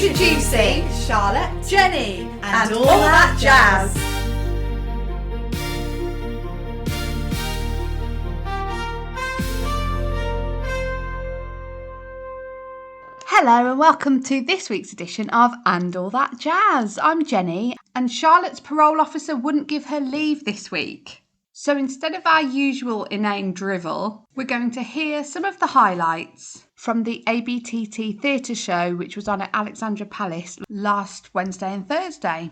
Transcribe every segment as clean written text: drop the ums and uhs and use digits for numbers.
Introducing Charlotte, Jenny, and all that jazz. Hello and welcome to this week's edition of And All That Jazz. I'm Jenny, and Charlotte's parole officer wouldn't give her leave this week. So instead of our usual inane drivel, we're going to hear some of the highlights from the ABTT theatre show, which was on at Alexandra Palace last Wednesday and Thursday.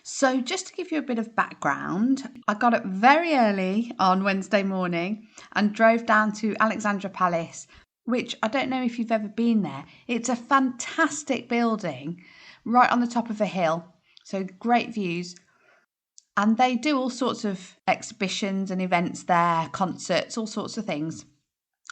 So just to give you a bit of background, I got up very early on Wednesday morning and drove down to Alexandra Palace, which I don't know if you've ever been there. It's a fantastic building right on the top of a hill, so great views. And they do all sorts of exhibitions and events there, concerts, all sorts of things.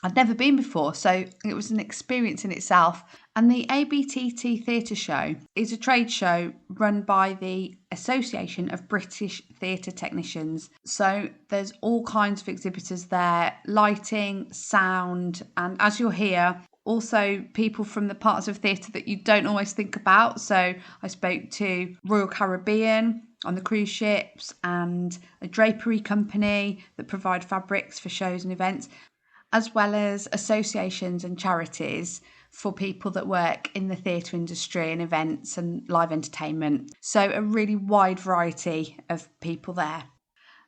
I'd never been before, so it was an experience in itself. And the ABTT Theatre Show is a trade show run by the Association of British Theatre Technicians. So there's all kinds of exhibitors there, lighting, sound, and as you'll hear, also people from the parts of theatre that you don't always think about. So I spoke to Royal Caribbean on the cruise ships and a drapery company that provide fabrics for shows and events, as well as associations and charities for people that work in the theatre industry and events and live entertainment. So a really wide variety of people there.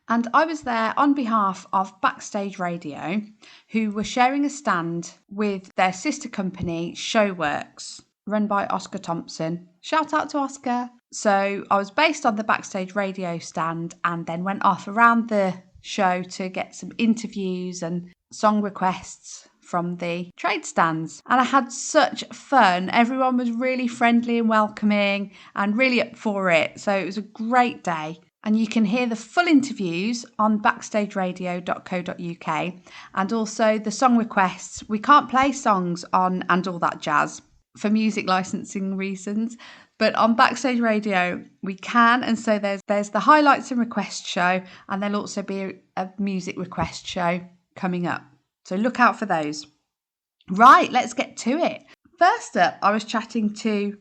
And I was there on behalf of Backstage Radio, who were sharing a stand with their sister company, Showworks, run by Oscar Thompson. Shout out to Oscar. So I was based on the Backstage Radio stand and then went off around the show to get some interviews and song requests from the trade stands. And I had such fun. Everyone was really friendly and welcoming and really up for it. So it was a great day. And you can hear the full interviews on backstageradio.co.uk and also the song requests. We can't play songs on And All That Jazz for music licensing reasons, but on Backstage Radio we can. And so there's the highlights and request show, and there'll also be a music request show coming up. So look out for those. Right, let's get to it. First up, I was chatting to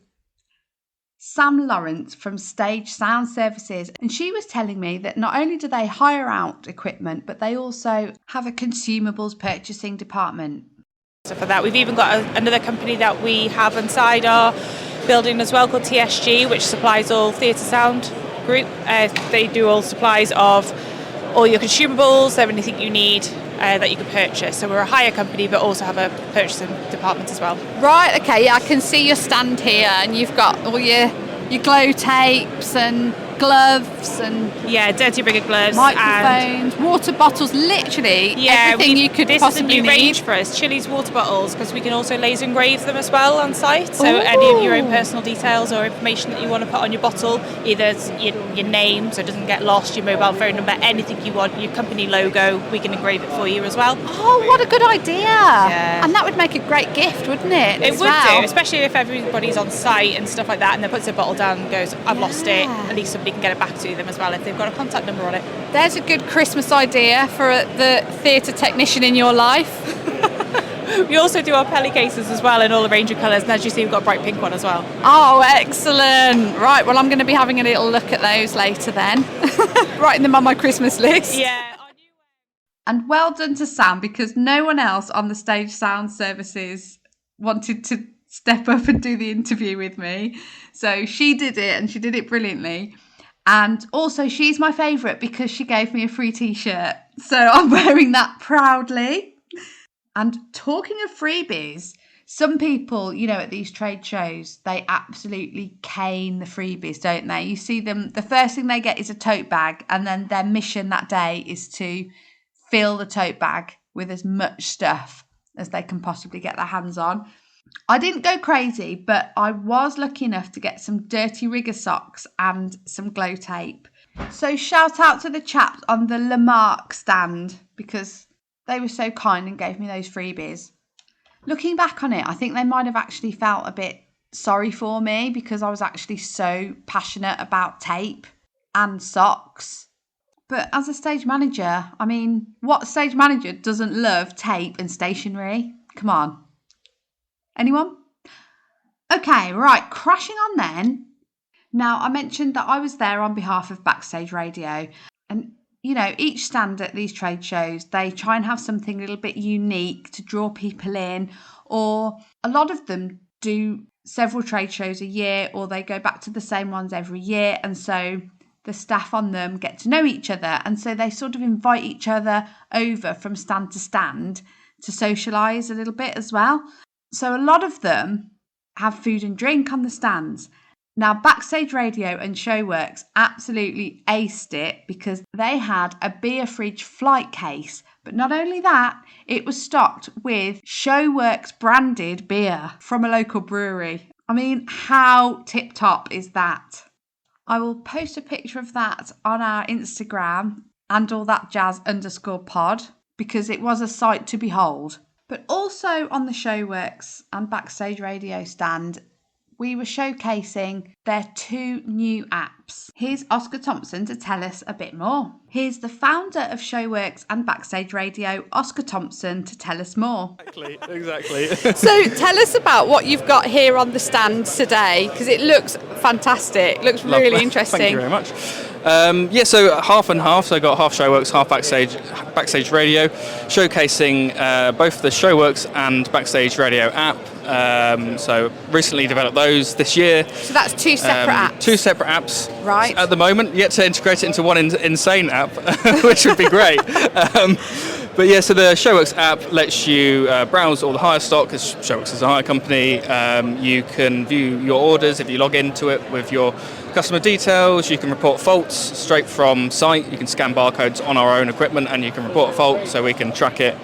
Sam Lawrence from Stage Sound Services, and she was telling me that not only do they hire out equipment, but they also have a consumables purchasing department. So for that, we've even got another company that we have inside our building as well called TSG, which supplies all theatre sound group. They do all supplies of all your consumables, anything you need that you can purchase. So we're a hire company, but also have a purchasing department as well. Right, okay, yeah, I can see your stand here, and you've got all your glow tapes and gloves and dirty rigger gloves, microphones, and water bottles, literally everything you could possibly need. This is a new range for us, Chili's water bottles, because we can also laser engrave them as well on site. So any of your own personal details or information that you want to put on your bottle, either your name so it doesn't get lost, your mobile phone number, anything you want, your company logo, we can engrave it for you as well. Oh, what a good idea. Yeah. And that would make a great gift, wouldn't it? It would do, especially if everybody's on site and stuff like that, and then puts their bottle down and goes, I've lost it. At least somebody can get it back to them as well if they've got a contact number on it. There's a good Christmas idea for the theatre technician in your life. We also do our Pelly cases as well in all the range of colours, and as you see we've got a bright pink one as well. Oh, excellent. Right, well I'm going to be having a little look at those later then. Writing them on my Christmas list. Yeah. And well done to Sam, because no one else on the Stage Sound Services wanted to step up and do the interview with me. So she did it, and she did it brilliantly. And also she's my favourite because she gave me a free t-shirt. So I'm wearing that proudly. And talking of freebies, some people, at these trade shows, they absolutely cane the freebies, don't they? You see them, the first thing they get is a tote bag, and then their mission that day is to fill the tote bag with as much stuff as they can possibly get their hands on. I didn't go crazy, but I was lucky enough to get some dirty rigger socks and some glow tape. So shout out to the chaps on the Lamarck stand, because they were so kind and gave me those freebies. Looking back on it, I think they might have actually felt a bit sorry for me because I was actually so passionate about tape and socks. But as a stage manager, I mean, what stage manager doesn't love tape and stationery? Come on. Anyone? Okay, right, crashing on then. Now, I mentioned that I was there on behalf of Backstage Radio, and each stand at these trade shows, they try and have something a little bit unique to draw people in, or a lot of them do several trade shows a year, or they go back to the same ones every year, and so the staff on them get to know each other, and so they sort of invite each other over from stand to stand to socialise a little bit as well. So a lot of them have food and drink on the stands. Now, Backstage Radio and Showworks absolutely aced it because they had a beer fridge flight case. But not only that, it was stocked with Showworks branded beer from a local brewery. I mean, how tip-top is that? I will post a picture of that on our Instagram and all that jazz _pod because it was a sight to behold. But also on the Showworks and Backstage Radio stand, we were showcasing their 2 new apps. Here's Oscar Thompson to tell us a bit more. Here's the founder of Showworks and Backstage Radio, Oscar Thompson, to tell us more. Exactly. So tell us about what you've got here on the stand today, because it looks fantastic. It looks really interesting. Thank you very much. So half and half. So I got half Showworks, half Backstage Radio, showcasing both the Showworks and Backstage Radio app. So recently developed those this year. So that's 2 separate apps. 2 separate apps. Right. At the moment, yet to integrate it into one insane app, which would be great. But yeah, so the Showworks app lets you browse all the hire stock, because Showworks is a hire company. You can view your orders if you log into it with your customer details. You can report faults straight from site. You can scan barcodes on our own equipment and you can report a fault so we can track it.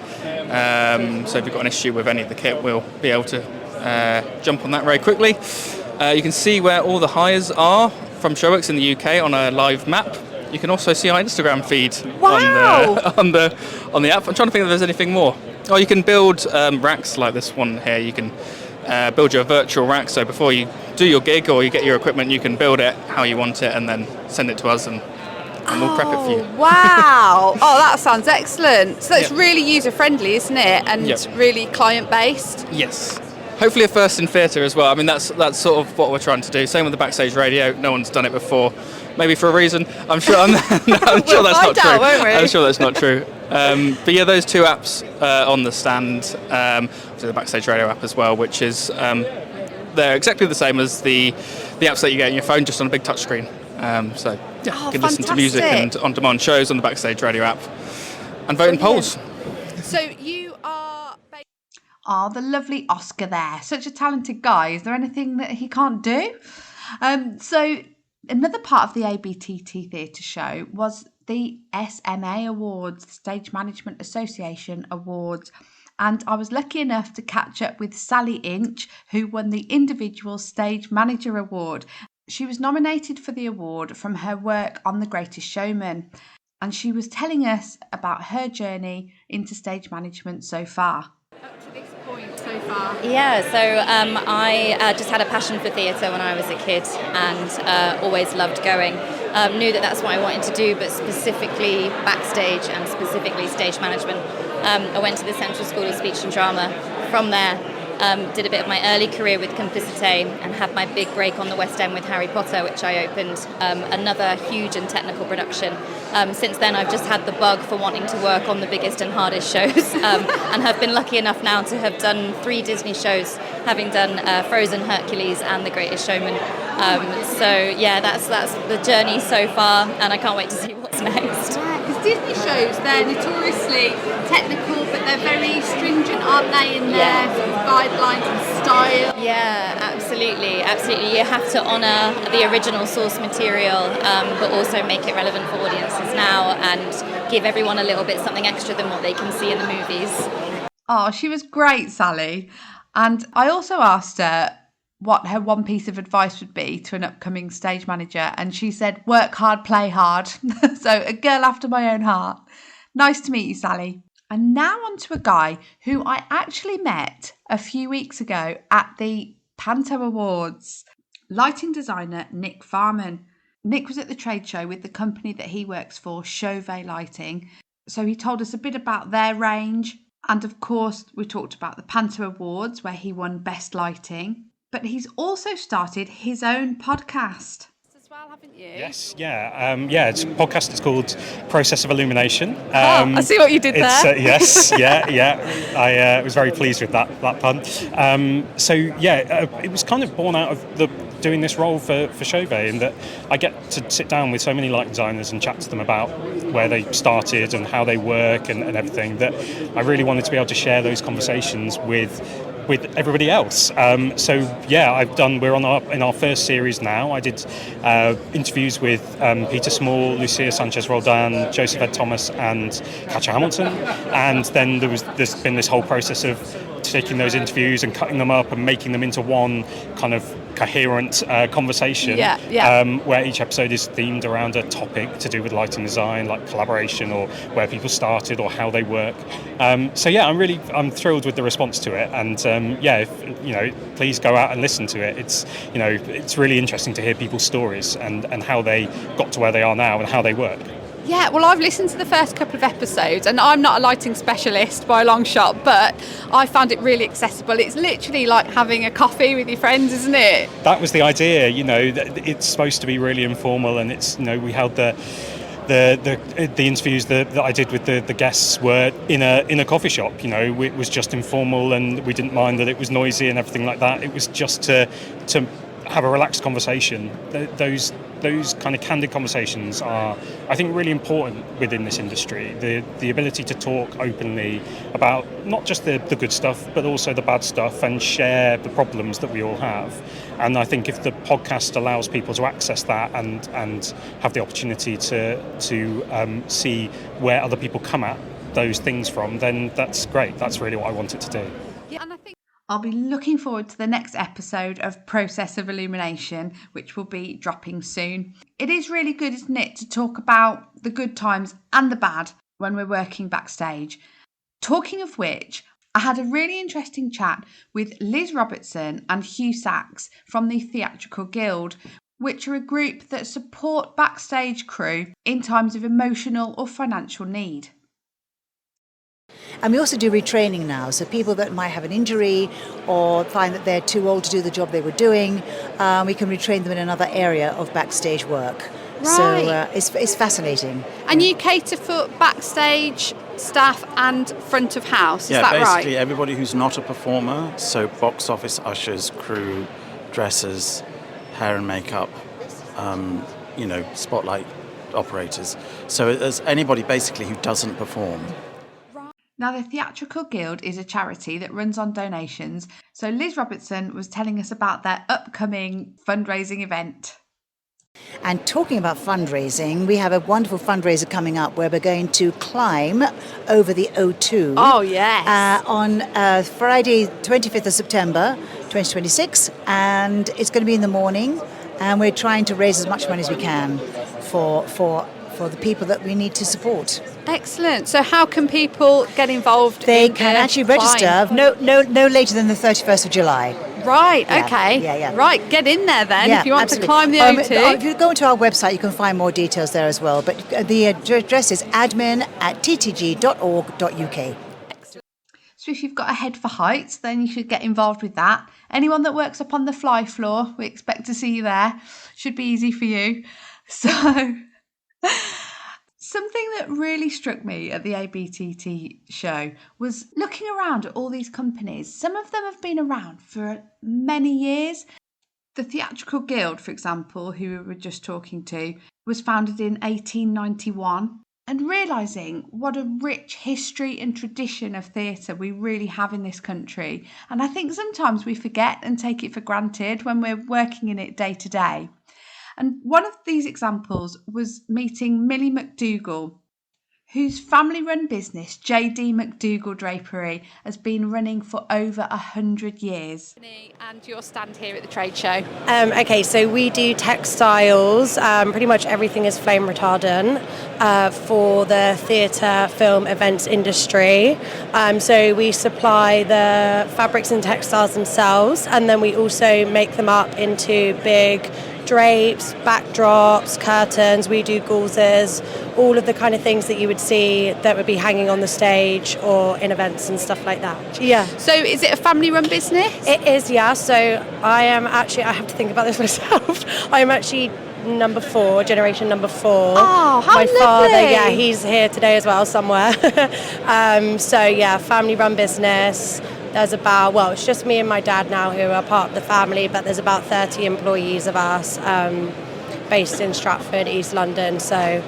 So if you've got an issue with any of the kit, we'll be able to jump on that very quickly. You can see where all the hires are from Showworks in the UK on a live map. You can also see our Instagram feed on the app. I'm trying to think if there's anything more. Oh, you can build racks like this one here. You can build your virtual rack. So before you do your gig or you get your equipment, you can build it how you want it and then send it to us and we'll prep it for you. Wow. Oh, that sounds excellent. So it's really user-friendly, isn't it? And really client-based? Yes. Hopefully a first in theatre as well. I mean, that's sort of what we're trying to do. Same with the Backstage Radio. No one's done it before. Maybe for a reason. I'm sure that's not true. I'm sure that's not true. But yeah, those 2 apps on the stand, obviously the Backstage Radio app as well, which is they're exactly the same as the apps that you get on your phone, just on a big touchscreen. You can listen to music and on-demand shows on the Backstage Radio app and vote in polls. So you are... Oh, the lovely Oscar there. Such a talented guy. Is there anything that he can't do? So another part of the ABTT Theatre Show was the SMA Awards, the Stage Management Association Awards. And I was lucky enough to catch up with Sally Inch, who won the Individual Stage Manager Award. She was nominated for the award from her work on The Greatest Showman. And she was telling us about her journey into stage management so far. Up to this point so far? Yeah, so I just had a passion for theatre when I was a kid and always loved going. Knew that that's what I wanted to do, but specifically backstage and specifically stage management. I went to the Central School of Speech and Drama. From there, did a bit of my early career with Complicité and had my big break on the West End with Harry Potter, which I opened, another huge and technical production. Since then, I've just had the bug for wanting to work on the biggest and hardest shows and have been lucky enough now to have done 3 Disney shows, having done Frozen, Hercules and The Greatest Showman. So yeah, that's the journey so far, and I can't wait to see what's next. Because Disney shows, they're notoriously technical, but they're very stringent, aren't they, in their sort of guidelines and style? Yeah, absolutely. You have to honour the original source material, but also make it relevant for audiences now and give everyone a little bit something extra than what they can see in the movies. Oh, she was great, Sally. And I also asked her what her one piece of advice would be to an upcoming stage manager, and she said, work hard, play hard. So a girl after my own heart. Nice to meet you, Sally. And now on to a guy who I actually met a few weeks ago at the Panto Awards. Lighting designer Nick Farman. Nick was at the trade show with the company that he works for, Chauvet Lighting. So he told us a bit about their range. And of course, we talked about the Panto Awards, where he won Best Lighting. but he's also started his own podcast. As well, haven't you? Yes, yeah. It's a podcast. It's called Process of Illumination. I see what you did there. Yes, yeah. I was very pleased with that pun. It was kind of born out of doing this role for Chauvet, in that I get to sit down with so many light designers and chat to them about where they started and how they work and everything, that I really wanted to be able to share those conversations with everybody else. We're in our first series now. I did interviews with Peter Small, Lucia Sanchez Roldan, Joseph Ed Thomas and Katja Hamilton, and then there's been this whole process of taking those interviews and cutting them up and making them into one kind of coherent conversation where each episode is themed around a topic to do with lighting design, like collaboration or where people started or how they work. I'm thrilled with the response to it, and please go out and listen to it. It's really interesting to hear people's stories and how they got to where they are now and how they work. Yeah, well, I've listened to the first couple of episodes, and I'm not a lighting specialist by a long shot, but I found it really accessible. It's literally like having a coffee with your friends, isn't it? That was the idea. It's supposed to be really informal, and it's we held the interviews that I did with the guests were in a coffee shop. It was just informal, and we didn't mind that it was noisy and everything like that. It was just to have a relaxed conversation. Those kind of candid conversations are, I think, really important within this industry. The ability to talk openly about not just the good stuff, but also the bad stuff, and share the problems that we all have. And I think if the podcast allows people to access that and have the opportunity to see where other people come at those things from, then that's great. That's really what I want it to do. Yeah, and I think I'll be looking forward to the next episode of Process of Illumination, which will be dropping soon. It is really good, isn't it, to talk about the good times and the bad when we're working backstage. Talking of which, I had a really interesting chat with Liz Robertson and Hugh Sachs from the Theatrical Guild, which are a group that support backstage crew in times of emotional or financial need. And we also do retraining now, so people that might have an injury or find that they're too old to do the job they were doing, we can retrain them in another area of backstage work. Right. So it's fascinating. And you cater for backstage staff and front of house, is that right? Yeah, basically everybody who's not a performer, so box office ushers, crew, dressers, hair and makeup, spotlight operators. So there's anybody basically who doesn't perform. Now, the Theatrical Guild is a charity that runs on donations, so Liz Robertson was telling us about their upcoming fundraising event. And talking about fundraising, we have a wonderful fundraiser coming up where we're going to climb over the O2. Oh, yes. On Friday, 25th of September, 2026, and it's going to be in the morning, and we're trying to raise as much money as we can for the people that we need to support. Excellent. So how can people get involved? They can actually register no later than the 31st of July. Right, Yeah, okay. yeah. Right, get in there then Yeah, if you want absolutely. to climb the O2. If you go onto our website, you can find more details there as well. But the address is admin@ttg.org.uk. So if you've got a head for heights, then you should get involved with that. Anyone that works up on the fly floor, we expect to see you there. Should be easy for you. So something that really struck me at the ABTT show was looking around at all these companies. Some of them have been around for many years. The Theatrical Guild, for example, who we were just talking to, was founded in 1891. And realising what a rich history and tradition of theatre we really have in this country. And I think sometimes we forget and take it for granted when we're working in it day to day. And one of these examples was meeting Millie McDougall, whose family-run business, J.D. McDougall Drapery, has been running for over 100 years. And your stand here at the trade show. Okay, so we do textiles. Pretty much everything is flame retardant for the theatre, film, events industry. So we supply the fabrics and textiles themselves, and then we also make them up into big drapes, backdrops, curtains. We do gauzes, all of the kind of things that you would see that would be hanging on the stage or in events and stuff like that. Yeah. So is it a family-run business? It is, yeah. So I have to think about this myself. I am actually generation number 4. Oh, how My lovely. father, yeah, he's here today as well somewhere. So yeah, family-run business. There's it's just me and my dad now who are part of the family, but there's about 30 employees of us based in Stratford, East London. So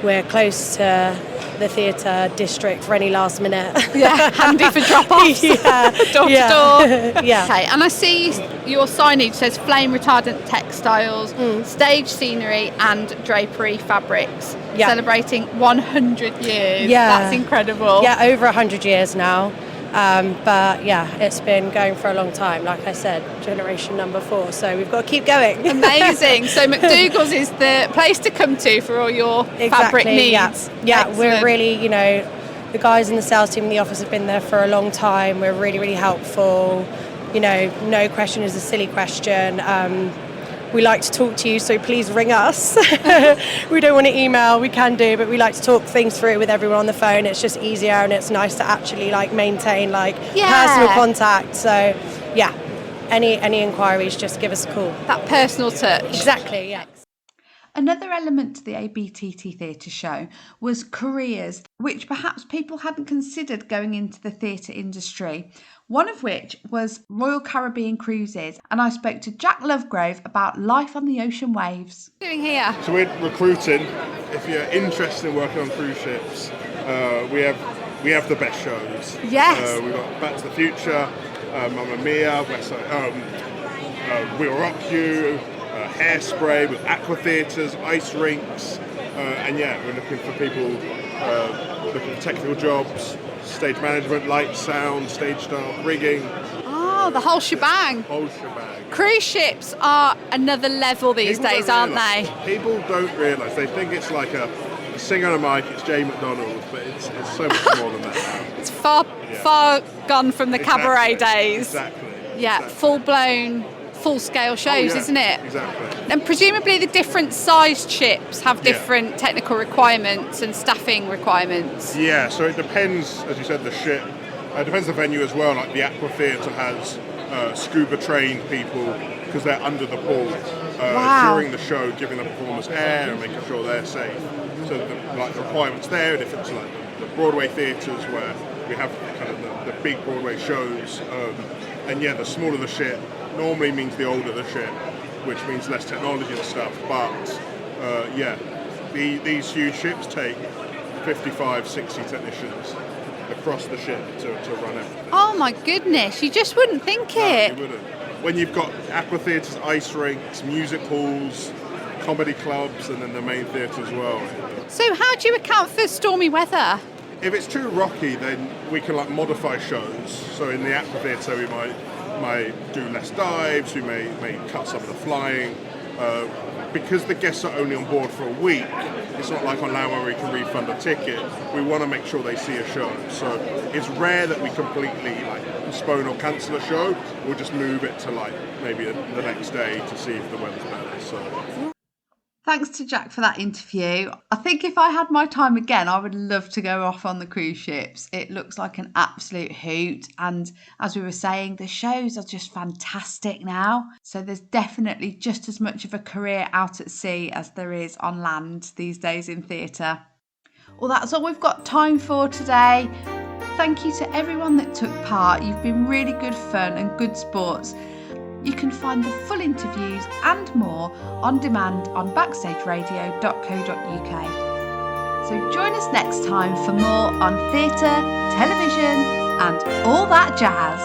we're close to the theatre district for any last minute. Yeah, handy for drop-offs. Yeah. Door to door. Yeah. Okay, and I see your signage says flame retardant textiles, stage scenery and drapery fabrics, celebrating 100 years. Yeah. That's incredible. Yeah, over 100 years now. But yeah, it's been going for a long time. Like I said, generation number 4. So we've got to keep going. Amazing. So McDougall's is the place to come to for all your fabric needs. Yeah, we're really, the guys in the sales team in the office have been there for a long time. We're really, really helpful. No question is a silly question. We like to talk to you, so please ring us. We don't want to email, we can do, but we like to talk things through with everyone on the phone. It's just easier and it's nice to actually maintain personal contact. So yeah, any inquiries, just give us a call. That personal touch. Exactly, yeah. Another element to the ABTT Theatre Show was careers, which perhaps people hadn't considered going into the theatre industry. One of which was Royal Caribbean Cruises, and I spoke to Jack Lovegrove about life on the ocean waves. What are you doing here? So we're recruiting. If you're interested in working on cruise ships, we have the best shows. Yes. We've got Back to the Future, Mamma Mia, We'll Rock You, Hairspray with aqua theatres, ice rinks, and yeah, we're looking for people looking for technical jobs, stage management, light, sound, stage staff, rigging. Oh, the whole shebang. Cruise ships are another level these days, aren't they? People don't realise. They think it's like a singer on a mic, it's Jay McDonald, but it's so much more than that now. It's far gone from the cabaret days. Exactly. Yeah, full-blown, full-scale shows, isn't it? Exactly. And presumably the different sized ships have different technical requirements and staffing requirements. Yeah, so it depends, as you said, the ship. It depends the venue as well. Like the Aqua Theatre has scuba trained people because they're under the pool during the show, giving the performers air and making sure they're safe. So the requirements there. And if it's like the Broadway theatres where we have kind of the big Broadway shows, and yeah, the smaller the ship normally means the older the ship, which means less technology and stuff. But these huge ships take 55, 60 technicians across the ship to run it. Oh my goodness, you just wouldn't think it. No, you wouldn't. When you've got aqua theatres, ice rinks, music halls, comedy clubs, and then the main theatre as well. So how do you account for stormy weather? If it's too rocky, then we can modify shows. So in the aqua theatre, we might do less dives. We may cut some of the flying. Because the guests are only on board for a week, it's not like on land where we can refund a ticket. We want to make sure they see a show. So it's rare that we completely postpone or cancel a show. We'll just move it to maybe the next day to see if the weather's better. So. Thanks to Jack for that interview. I think if I had my time again, I would love to go off on the cruise ships. It looks like an absolute hoot. And as we were saying, the shows are just fantastic now. So there's definitely just as much of a career out at sea as there is on land these days in theatre. Well, that's all we've got time for today. Thank you to everyone that took part. You've been really good fun and good sports. You can find the full interviews and more on demand on backstageradio.co.uk. So join us next time for more on theatre, television and all that jazz.